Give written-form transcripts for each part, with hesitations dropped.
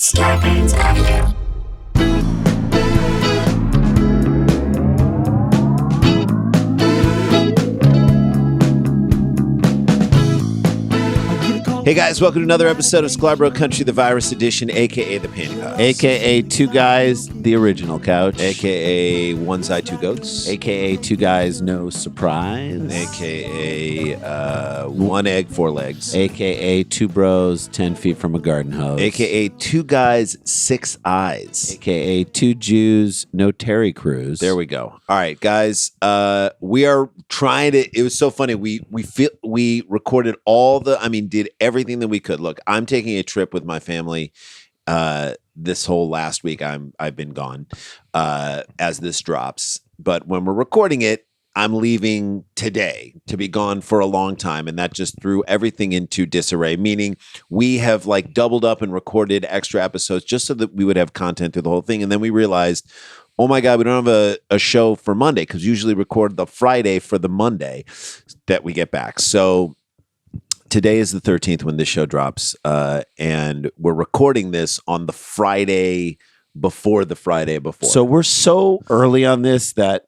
Scarpins Avenue. Hey guys, welcome to another episode of SKLARBRO Country, the Virus Edition, a.k.a. the Pantyhose. A.K.A. Two Guys, the Original Couch. A.k.a. One Side, Two Goats. A.K.A. Two Guys, No Surprise. A.k.a. One Egg, Four Legs. A.K.A. Two Bros, 10 Feet from a Garden Hose. A.k.a. Two Guys, Six Eyes. A.K.A. Two Jews, No Terry Crews. There we go. All right, guys. We are trying to. It was so funny. We recorded did everything that we could. Look, I'm taking a trip with my family. This whole last week, I've been gone as this drops. But when we're recording it, I'm leaving today to be gone for a long time, and that just threw everything into disarray. Meaning, we have like doubled up and recorded extra episodes just so that we would have content through the whole thing. And then we realized, oh my God, we don't have a show for Monday because we usually record the Friday for the Monday that we get back. So today is the 13th when this show drops, and we're recording this on the Friday before the Friday before. So we're so early on this that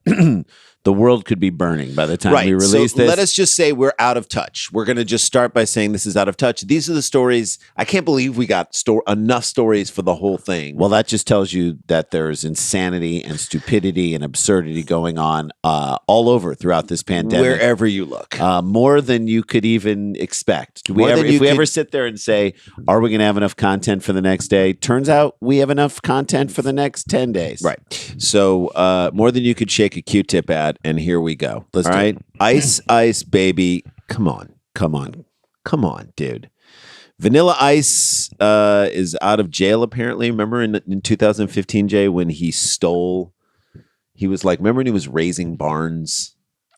the world could be burning by the time we release this. Let us just say we're out of touch. We're going to just start by saying this is out of touch. These are the stories. I can't believe we got enough stories for the whole thing. Well, that just tells you that there's insanity and stupidity and absurdity going on all over throughout this pandemic. Wherever you look. More than you could even expect. If we ever sit there and say, are we going to have enough content for the next day? Turns out we have enough content for the next 10 days. Right. So more than you could shake a Q-tip at. And here we go. Let's do it. Ice, Ice, baby. Come on, dude. Vanilla Ice is out of jail, apparently. Remember in 2015, Jay, when he was like, remember when he was raising Barnes?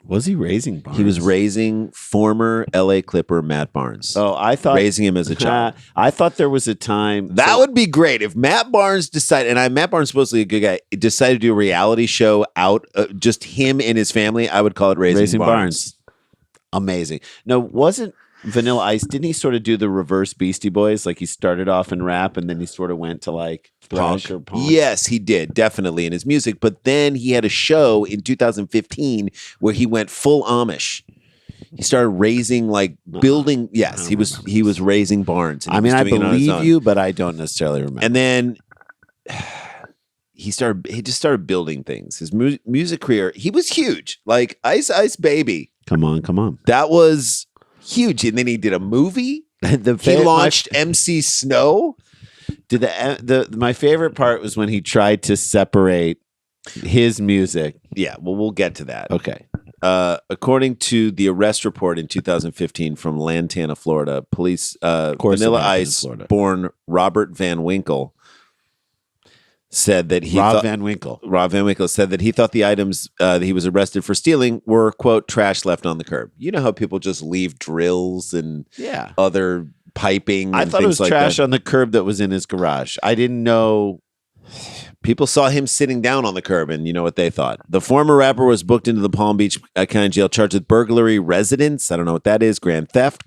Was he raising Barnes? He was raising former LA Clipper Matt Barnes. Oh, I thought raising him as a child. I thought there was a time that would be great if Matt Barnes decided. And Matt Barnes is supposedly a good guy. Decided to do a reality show out just him and his family. I would call it Raising Barnes. Amazing. No, wasn't Vanilla Ice? Didn't he sort of do the reverse Beastie Boys? Like he started off in rap and then he sort of went to like thrash or punk. Yes, he did definitely in his music. But then he had a show in 2015 where he went full Amish. He started raising building. Yes, he was raising barns. I mean, I believe you, but I don't necessarily remember. And then he just started building things. His music career, he was huge. Like Ice Ice Baby. Come on. That was huge. And then he did a movie. He launched MC Snow. My favorite part was when he tried to separate his music. Yeah, well, we'll get to that. Okay. According to the arrest report in 2015 from Lantana, Florida, police Vanilla Ice, born Robert Van Winkle, said that Rob Van Winkle said that he thought the items that he was arrested for stealing were, quote, trash left on the curb. You know how people just leave drills and other piping. I thought it was trash on the curb that was in his garage. I didn't know. People saw him sitting down on the curb, and you know what they thought. The former rapper was booked into the Palm Beach County Jail, charged with burglary, residence. I don't know what that is. Grand theft.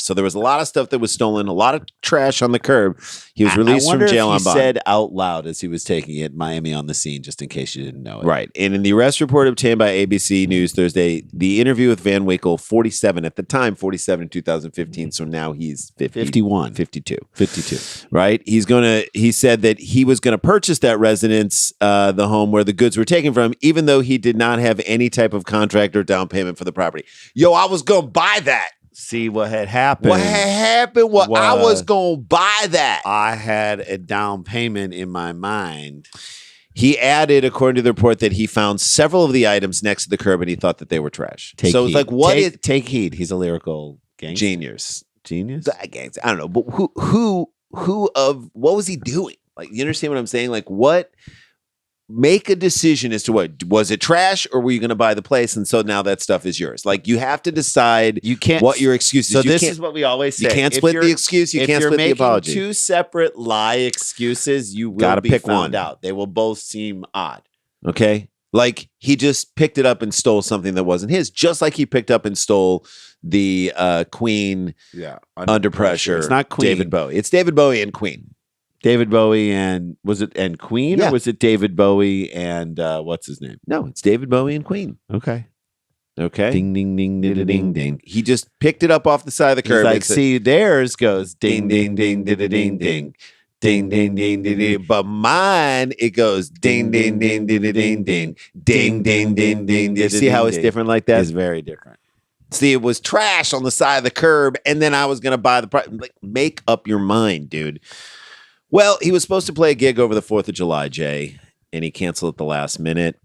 So there was a lot of stuff that was stolen, a lot of trash on the curb. He was released from jail on bond. He said out loud as he was taking it, Miami on the scene, just in case you didn't know it. Right. And in the arrest report obtained by ABC News Thursday, the interview with Van Winkle, 47 at the time, 47 in 2015. So now he's 51. 52. Right. He said that he was going to purchase that residence, the home where the goods were taken from, even though he did not have any type of contract or down payment for the property. Yo, I was going to buy that. See, what had happened. I was going to buy that. I had a down payment in my mind. He added, according to the report, that he found several of the items next to the curb and he thought that they were trash. Take heed. He's a lyrical gangster. Genius. I don't know, but what was he doing? Like, you understand what I'm saying? Like, make a decision as to what, was it trash or were you going to buy the place? And so now that stuff is yours. Like, you have to decide what your excuse is. So this is what we always say. You can't split the excuse. You can't split the apology. If you're making two separate lie excuses, you will be found out. They will both seem odd. Okay? Like, he just picked it up and stole something that wasn't his, just like he picked up and stole the Queen Under Pressure. It's not Queen. David Bowie. It's David Bowie and Queen. David Bowie and Queen, or was it David Bowie and what's his name? No, it's David Bowie and Queen. Okay. Ding, ding, ding, ding, ding, ding. He just picked it up off the side of the curb. He's like, see, theirs goes ding, ding, ding, ding, ding, ding, ding. Ding, ding, ding, ding, ding. But mine, it goes ding, ding, ding, ding, ding, ding, ding, ding, ding, ding, ding. You see how it's different like that? It's very different. See, it was trash on the side of the curb, and then I was going to buy the product. Like, make up your mind, dude. Well, he was supposed to play a gig over the 4th of July, Jay, and he canceled at the last minute.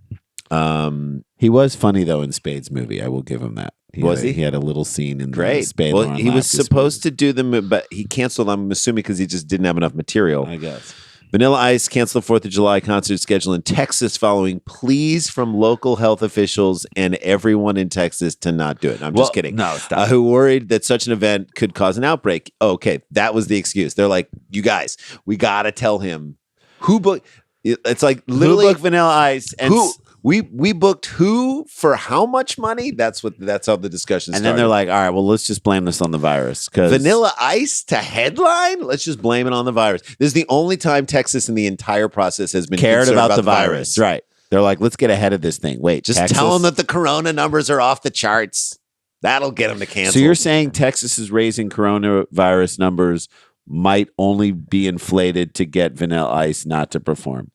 He was funny, though, in Spade's movie. I will give him that. He had a little scene in the Spade. Well, he was supposed to do them, but he canceled, I'm assuming, because he just didn't have enough material. I guess. Vanilla Ice canceled the 4th of July concert schedule in Texas following pleas from local health officials and everyone in Texas to not do it. I'm just kidding. No, stop. Who worried that such an event could cause an outbreak. Oh, okay, that was the excuse. They're like, you guys, we got to tell him who booked. It's like literally who booked Vanilla Ice and who. We booked who for how much money? That's how the discussion started. And then they're like, all right, well, let's just blame this on the virus. Vanilla Ice to headline? Let's just blame it on the virus. This is the only time Texas in the entire process has been cared about the virus. Right. They're like, let's get ahead of this thing. Wait, just Texas? tell them that the corona numbers are off the charts. That'll get them to cancel. So you're saying Texas is raising coronavirus numbers might only be inflated to get Vanilla Ice not to perform?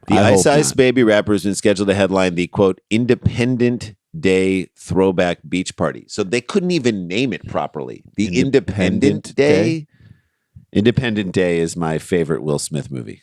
The Ice Ice Baby rapper has been scheduled to headline the, quote, Independent Day Throwback Beach Party. So they couldn't even name it properly. The Independent Day? Independent Day is my favorite Will Smith movie.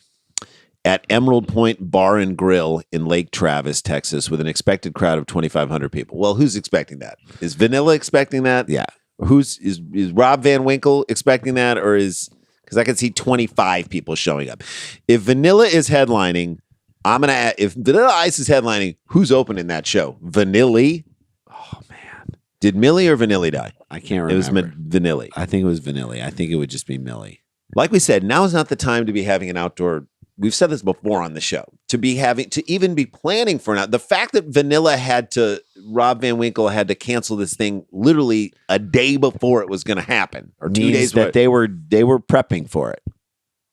At Emerald Point Bar and Grill in Lake Travis, Texas, with an expected crowd of 2,500 people. Well, who's expecting that? Is Vanilla expecting that? Yeah. Is Rob Van Winkle expecting that? Or is... Because I can see 25 people showing up. If Vanilla is headlining... I'm going to add, if Vanilla Ice is headlining, who's opening that show? Vanilli? Oh, man. Did Millie or Vanilli die? I can't remember. It was Vanilli. I think it was Vanilli. I think it would just be Millie. Like we said, now is not the time to be having an outdoor. We've said this before on the show. To even be planning for the fact that Rob Van Winkle had to cancel this thing literally a day before it was going to happen, or 2 days that they were prepping for it.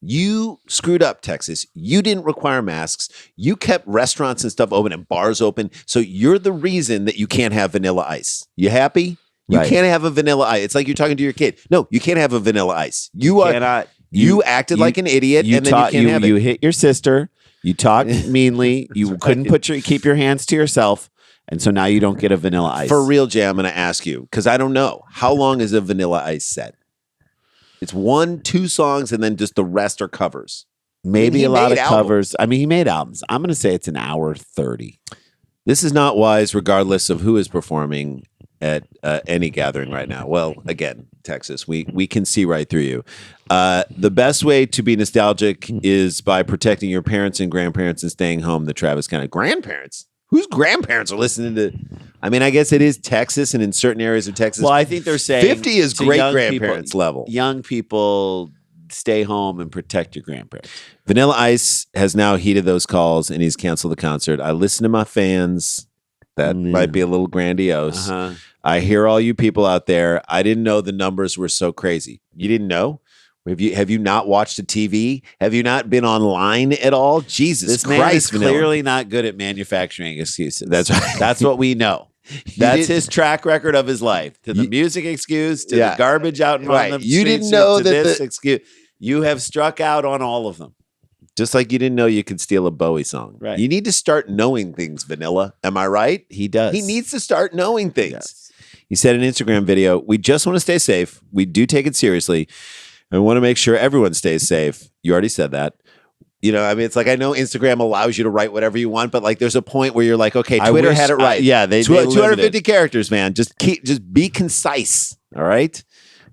You screwed up, Texas. You didn't require masks. You kept restaurants and stuff open and bars open. So you're the reason that you can't have Vanilla Ice. You happy? You can't have a Vanilla Ice. It's like you're talking to your kid. No, you can't have a Vanilla Ice. You acted like an idiot, and then you can't have it. You hit your sister. You talked meanly. You couldn't keep your hands to yourself. And so now you don't get a Vanilla Ice. For real, Jay, I'm going to ask you, because I don't know. How long is a Vanilla Ice set? It's 1-2 songs, and then just the rest are covers. Maybe a lot of covers. I mean, he made albums. I'm going to say it's an hour 30. This is not wise, regardless of who is performing at any gathering right now. Well, again, Texas, we can see right through you. The best way to be nostalgic is by protecting your parents and grandparents and staying home. The Travis County grandparents. Whose grandparents are listening to? I mean, I guess it is Texas, and in certain areas of Texas. Well, I think they're saying 50 is great grandparents level. Young people, stay home and protect your grandparents. Vanilla Ice has now heeded those calls, and he's canceled the concert. I listen to my fans. That might be a little grandiose. I hear all you people out there. I didn't know the numbers were so crazy. You didn't know? Have you not watched the TV? Have you not been online at all? Jesus Christ. Man is clearly not good at manufacturing excuses. That's right. That's what we know. That's his track record of his life. To the music excuse, to the garbage out in front of the You didn't know that this excuse. You have struck out on all of them. Just like you didn't know you could steal a Bowie song. Right. You need to start knowing things, Vanilla. Am I right? He does. He needs to start knowing things. Yes. He said in an Instagram video, we just want to stay safe. We do take it seriously. I want to make sure everyone stays safe. You already said that. You know, I mean, it's like, I know Instagram allows you to write whatever you want, but like, there's a point where you're like, okay, Twitter had it right. They 250 characters, man. Just be concise. All right.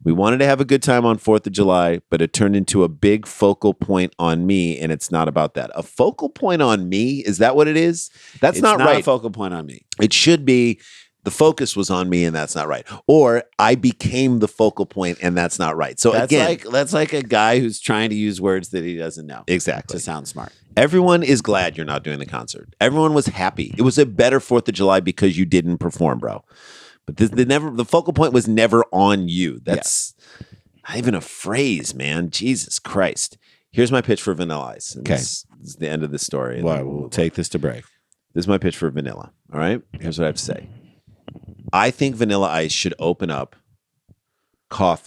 We wanted to have a good time on 4th of July, but it turned into a big focal point on me, and it's not about that. A focal point on me? Is that what it is? That's not right. A focal point on me. It should be the focus was on me, and that's not right. Or I became the focal point, and that's not right. So that's like a guy who's trying to use words that he doesn't know. Exactly. To sound smart. Everyone is glad you're not doing the concert. Everyone was happy. It was a better 4th of July because you didn't perform, bro. But the focal point was never on you. That's not even a phrase, man. Jesus Christ. Here's my pitch for Vanilla Ice. Okay. This is the end of the story. And Well, we'll take this to break. This is my pitch for vanilla. All right. Here's what I have to say. I think Vanilla Ice should open up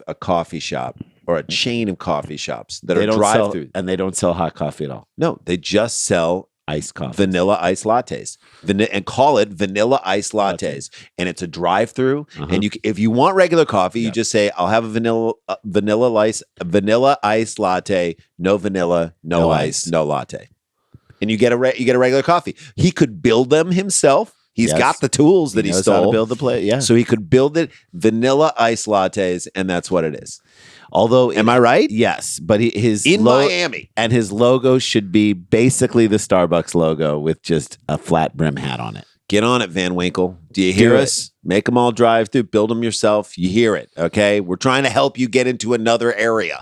a coffee shop or a chain of coffee shops that are drive-through. And they don't sell hot coffee at all. No, they just sell Iced coffee. Vanilla Ice lattes. And call it Vanilla Ice lattes. And it's a drive-through. And if you want regular coffee, you just say, "I'll have a vanilla ice latte, no vanilla, no ice, no latte." And you get a regular coffee. He could build them himself. He's got the tools that he knows stole. How to build the plate. Yeah. So he could build it Vanilla Ice lattes, and that's what it is. Although, am I right? Yes, but his Miami, and his logo should be basically the Starbucks logo with just a flat brim hat on it. Get on it, Van Winkle. Do you hear us? Make them all drive through. Build them yourself. You hear it, okay? We're trying to help you get into another area.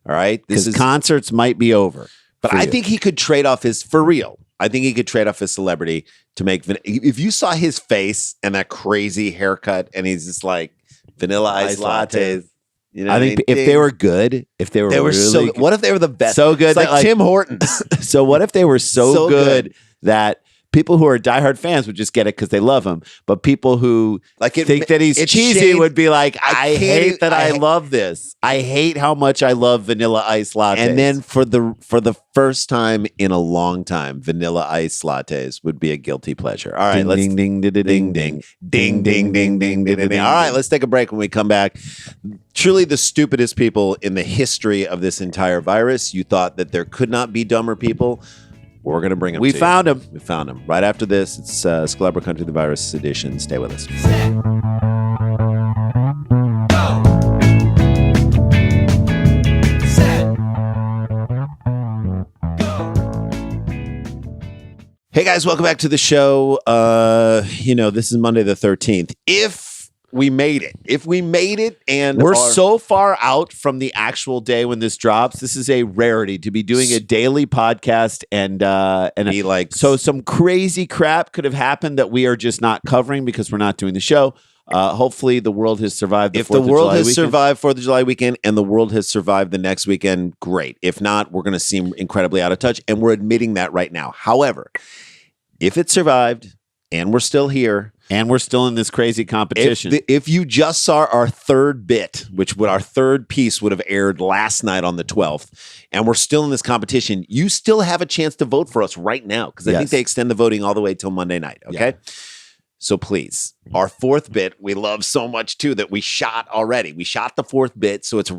All right, because concerts might be over. But I think he could trade off for real. I think he could trade off his celebrity to make. If you saw his face and that crazy haircut, and he's just like Vanilla Ice lattes. You know, I think if they were good, if they were really so. What if they were the best? So good, it's like Tim Hortons. So what if they were so good that people who are diehard fans would just get it because they love him, but people who think that he's cheesy would be like, I hate that I love this. I hate how much I love Vanilla Ice lattes. And then for the first time in a long time, Vanilla Ice lattes would be a guilty pleasure. All right, let's ding ding ding ding ding ding ding ding ding ding. All right, let's take a break. When we come back, truly the stupidest people in the history of this entire virus. You thought that there could not be dumber people. We're going to bring them. We found him. We found him. Right after this, it's SKLARBRO Country the Virus edition. Stay with us. Hey guys, welcome back to the show. This is Monday the 13th. If we made it, and we're so far out from the actual day when this drops. This is a rarity to be doing a daily podcast, so some crazy crap could have happened that we are just not covering because we're not doing the show. Hopefully, the world has survived. If the world has survived 4th of July weekend and the world has survived the next weekend, great. If not, we're going to seem incredibly out of touch, and we're admitting that right now. However, if it survived and we're still here. And we're still in this crazy competition. If you just saw our third bit, our third piece would have aired last night on the 12th, and we're still in this competition, you still have a chance to vote for us right now because I think they extend the voting all the way till Monday night. Okay. Yeah. So please, our fourth bit, we love so much too that we shot already. We shot the fourth bit, so it's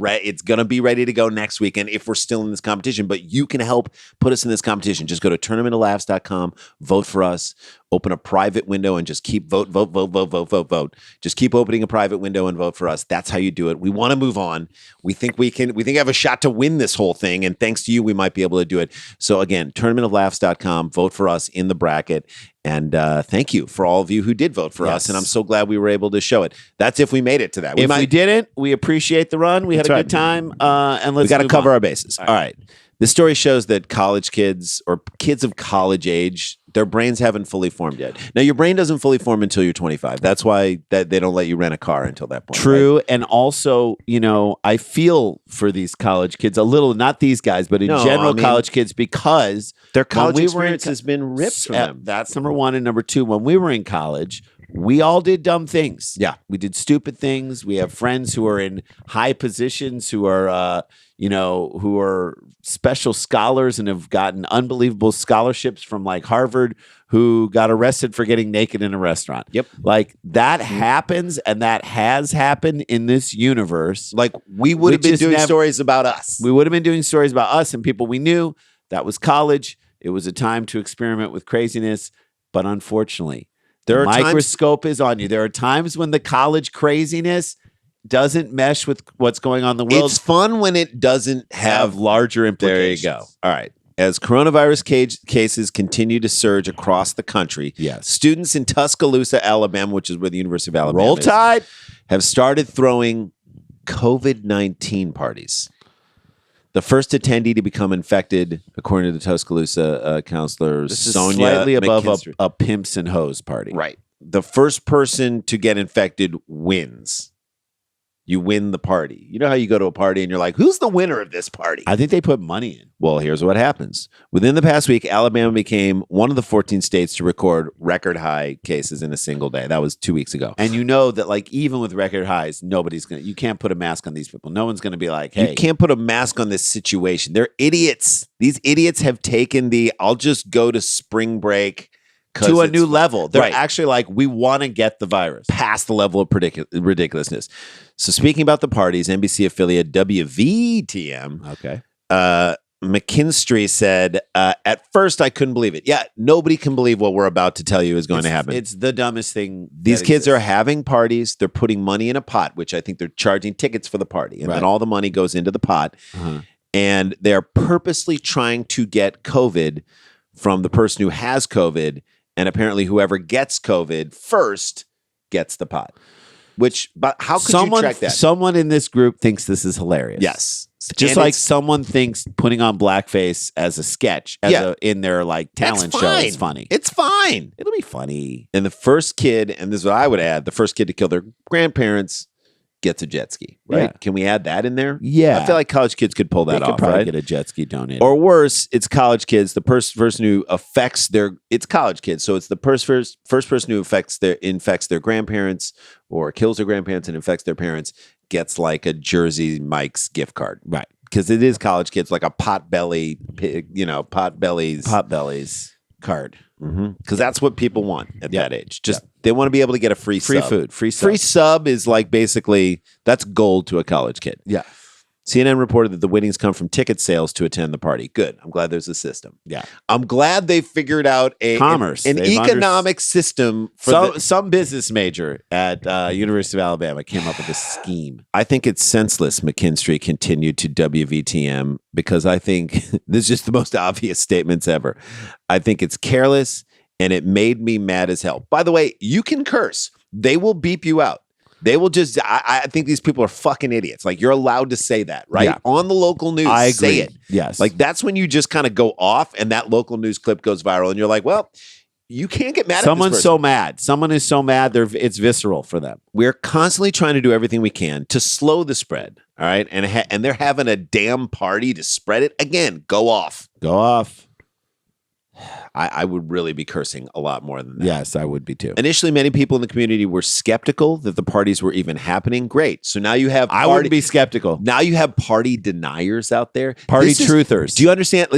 going to be ready to go next weekend if we're still in this competition. But you can help put us in this competition. Just go to tournamentoflaughs.com, vote for us, open a private window, and just keep vote. Just keep opening a private window and vote for us. That's how you do it. We want to move on. We think we have a shot to win this whole thing, and thanks to you, we might be able to do it. So again, tournamentoflaughs.com, vote for us in the bracket. And thank you for all of you who did vote for us. And I'm so glad we were able to show it. That's if we made it to that. If we didn't, we appreciate the run. We had a good time. And we got to cover our bases. All right. This story shows that college kids or kids of college age, their brains haven't fully formed yet. Now, your brain doesn't fully form until you're 25. That's why they don't let you rent a car until that point. True. Right? And also, I feel for these college kids a little, not these guys, but in general, college kids, because their college experience has been ripped from them. That's number one. And number two, when we were in college, we all did dumb things. Yeah. We did stupid things. We have friends who are in high positions who are, who are special scholars and have gotten unbelievable scholarships from like Harvard, who got arrested for getting naked in a restaurant. Yep. Like that happens, and that has happened in this universe. Like we would have been doing stories about us. We would have been doing stories about us and people we knew. That was college. It was a time to experiment with craziness. But unfortunately, the microscope is on you. There are times when the college craziness doesn't mesh with what's going on in the world. It's fun when it doesn't have larger implications. There you go. All right. As coronavirus cases continue to surge across the country, students in Tuscaloosa, Alabama, which is where the University of Alabama Roll Tide, have started throwing COVID-19 parties. The first attendee to become infected, according to the Tuscaloosa counselor, this Sonia is slightly above McKinstry. a pimps and hoes party. Right. The first person to get infected wins. You win the party. You know how you go to a party and you're like, who's the winner of this party? I think they put money in. Well, here's what happens. Within the past week, Alabama became one of the 14 states to record record high cases in a single day. That was 2 weeks ago. And you know that, like, even with record highs, you can't put a mask on these people. No one's going to be like, hey. You can't put a mask on this situation. They're idiots. These idiots have taken I'll just go to spring break to a new level. They're right. actually like, we want to get the virus past the level of ridiculousness. So speaking about the parties, NBC affiliate WVTM, McKinstry said, at first I couldn't believe it. Yeah, nobody can believe what we're about to tell you is going to happen. It's the dumbest thing. These kids are having parties. They're putting money in a pot, which I think they're charging tickets for the party. And then all the money goes into the pot. And they're purposely trying to get COVID from the person who has COVID. And apparently whoever gets COVID first gets the pot. But how could you track that? Someone in this group thinks this is hilarious. Yes. Just like someone thinks putting on blackface as a sketch in their like talent show is funny. It's fine. It'll be funny. And the first kid, and this is what I would add, the first kid to kill their grandparents gets a jet ski, right? Yeah. Can we add that in there? Yeah. I feel like college kids could pull that off, probably right? Get a jet ski donated. Or worse, it's college kids. The person who affects it's college kids. So it's the first person who infects their grandparents or kills their grandparents and infects their parents gets like a Jersey Mike's gift card. Right. Because it is college kids, like a Potbelly's card. Because that's what people want at that age. They want to be able to get a free food, free sub. Free sub is like basically that's gold to a college kid. Yeah. CNN reported that the winnings come from ticket sales to attend the party. Good. I'm glad there's a system. Yeah. I'm glad they figured out commerce, an economic system for some business major at University of Alabama came up with this scheme. I think it's senseless, McKinstry continued to WVTM, because I think this is just the most obvious statements ever. I think it's careless and it made me mad as hell. By the way, you can curse. They will beep you out. They will just, I think these people are fucking idiots. Like, you're allowed to say that, right? Yeah. On the local news, I agree. say it. Yes. Like, that's when you just kind of go off and that local news clip goes viral and you're like, well, you can't get mad at Someone's so mad. Someone is so mad, it's visceral for them. We're constantly trying to do everything we can to slow the spread, all right? And they're having a damn party to spread it. Again, go off. Go off. I would really be cursing a lot more than that. Yes, I would be too. Initially, many people in the community were skeptical that the parties were even happening. Great. So now you have I wouldn't be skeptical. Now you have party deniers out there. Party truthers. Do you understand?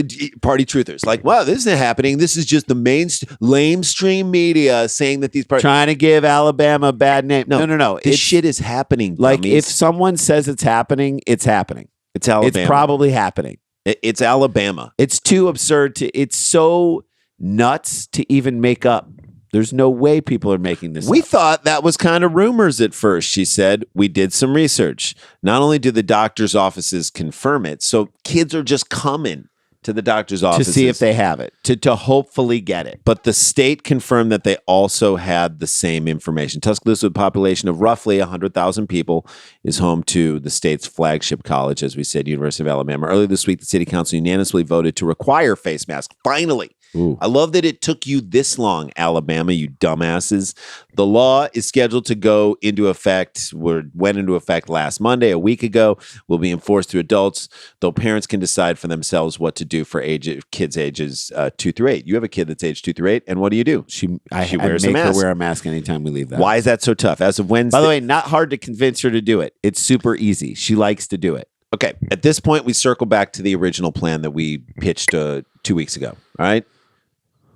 Party truthers. Like, wow, this isn't happening. This is just the lamestream media saying that these parties. Trying to give Alabama a bad name. No. This shit is happening. Like, dummies. if someone says it's happening, it's happening. It's Alabama. It's probably happening. It's Alabama. It's too absurd it's so nuts to even make up. There's no way people are making this We up. thought that was kind of rumors at first, she said. We did some research. Not only do the doctor's offices confirm it, so kids are just coming to the doctor's offices to see if they have it, to hopefully get it. But the state confirmed that they also had the same information. Tuscaloosa, with a population of roughly 100,000 people, is home to the state's flagship college, as we said, University of Alabama. Earlier this week, the city council unanimously voted to require face masks. Finally. Ooh. I love that it took you this long, Alabama, you dumbasses. The law is scheduled to go into effect, went into effect last Monday, a week ago, will be enforced to adults, though parents can decide for themselves what to do for kids ages 2 through 8. You have a kid that's age 2 through 8, and what do? She wears a mask. Her wear a mask anytime we leave that. Why is that so tough? As of Wednesday. By the way, not hard to convince her to do it. It's super easy. She likes to do it. Okay, at this point, we circle back to the original plan that we pitched 2 weeks ago, all right?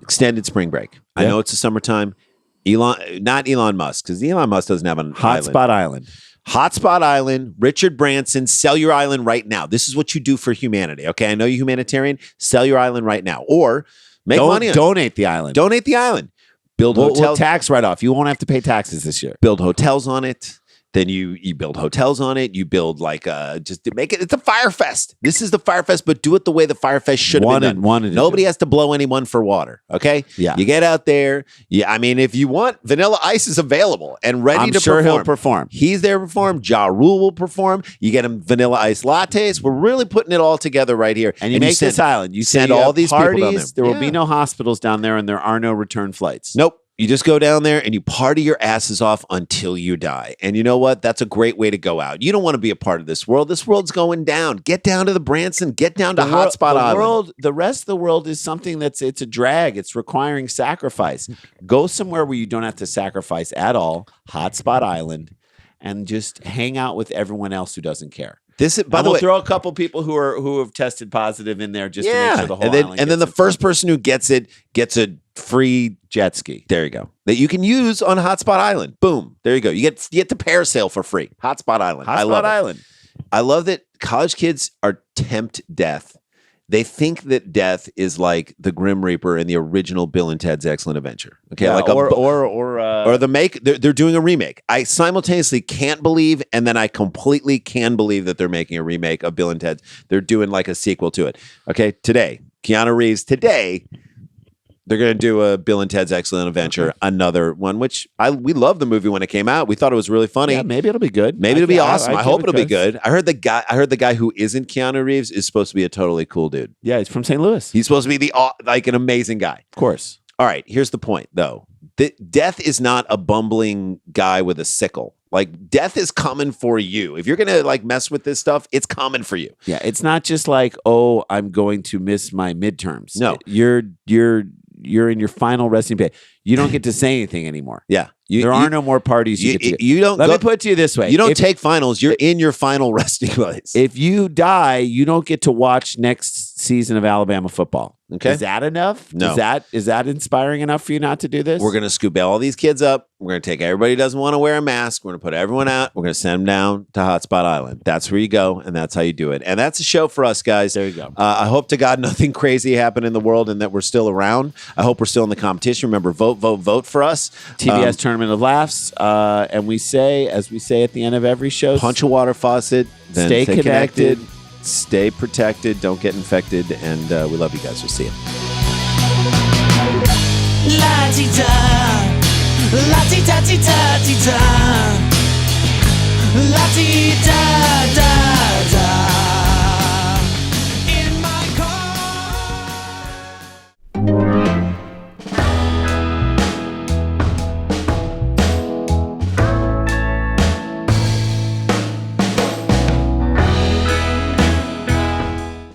Extended spring break. I know it's the summertime. Not Elon Musk, because Elon Musk doesn't have an Hotspot Island. Hotspot Island. Richard Branson, sell your island right now. This is what you do for humanity. Okay, I know you're humanitarian. Sell your island right now, or make money. Donate the island. Donate the island. Build hotels. We'll tax write off. You won't have to pay taxes this year. Build hotels on it. Then you build hotels on it. You build just to make it. It's a Fire Fest. This is the Fire Fest, but do it the way the Fire Fest should have been done. Nobody has to blow anyone for water. Okay. Yeah. You get out there. Yeah. I mean, if you want, Vanilla Ice is available and ready to perform. I'm sure he'll perform. He's there to perform. Ja Rule will perform. You get him Vanilla Ice lattes. We're really putting it all together right here. And you make this island. You send all these parties, people down there. There will be no hospitals down there, and there are no return flights. Nope. You just go down there and you party your asses off until you die. And you know what? That's a great way to go out. You don't want to be a part of this world. This world's going down. Get down to the Branson. Get down to Hotspot Island. The rest of the world is something it's a drag. It's requiring sacrifice. Go somewhere where you don't have to sacrifice at all. Hotspot Island, and just hang out with everyone else who doesn't care. We'll throw a couple people who have tested positive in there just to make sure the whole island. And then the first person who gets it gets a free jet ski. There you go. That you can use on Hotspot Island. Boom. There you go. You get the parasail for free. Hotspot Island. Hotspot Island. I love that college kids are tempt death. They think that death is like the Grim Reaper in the original Bill and Ted's Excellent Adventure. Okay, yeah, like they're doing a remake. I simultaneously can't believe, and then I completely can believe that they're making a remake of Bill and Ted's. They're doing like a sequel to it. Okay, today, Keanu Reeves. Today, they're going to do a Bill and Ted's Excellent Adventure, another one, which we loved the movie when it came out. We thought it was really funny. Yeah, maybe it'll be good. Maybe it'll be awesome. I hope it'll be good. I heard the guy who isn't Keanu Reeves is supposed to be a totally cool dude. Yeah, he's from St. Louis. He's supposed to be an amazing guy. Of course. All right, here's the point, though. Death is not a bumbling guy with a sickle. Like, death is coming for you. If you're going to, like, mess with this stuff, it's coming for you. Yeah, it's not just like, oh, I'm going to miss my midterms. No. You're in your final resting day. You don't get to say anything anymore. Yeah. There are no more parties you get to. You don't. Let me put it to you this way. You don't take finals. You're in your final resting place. If you die, you don't get to watch next season of Alabama football. Okay. Is that enough? No. Is that inspiring enough for you not to do this? We're going to scoop all these kids up. We're going to take everybody who doesn't want to wear a mask. We're going to put everyone out. We're going to send them down to Hotspot Island. That's where you go, and that's how you do it. And that's a show for us, guys. There you go. I hope to God nothing crazy happened in the world and that we're still around. I hope we're still in the competition. Remember, vote, vote, vote for us. TBS Tournament of Laughs. And we say, as we say at the end of every show, punch a water faucet. Then stay connected. Stay protected. Don't get infected. And we love you guys. We'll see you. La-ti-da, la-ti-da-ti-da-ti-da, la-ti-da-da.